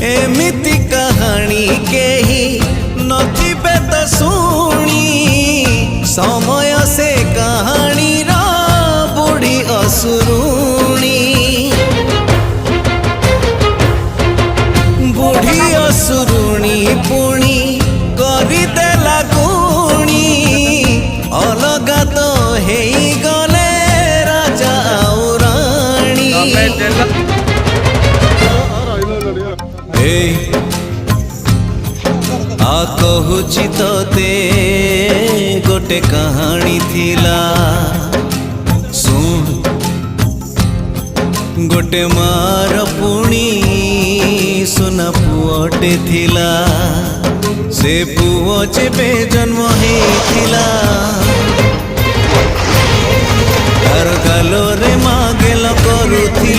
एमिति कहानी केही नथिबे तो शुणी समय से कहानी रा बुढ़ी असुरुणी बुढ़ी असुरुणी पुणी करदेला गुणी अलगा तो हेई गले राजा और राणी आ कहूची तोते गोटे कहानी थिला सुन गोटे मार पुणी सुना पुअटे थिला से पुओ जेबे जन्म हेथिला तार गालोरे मागेल करुथि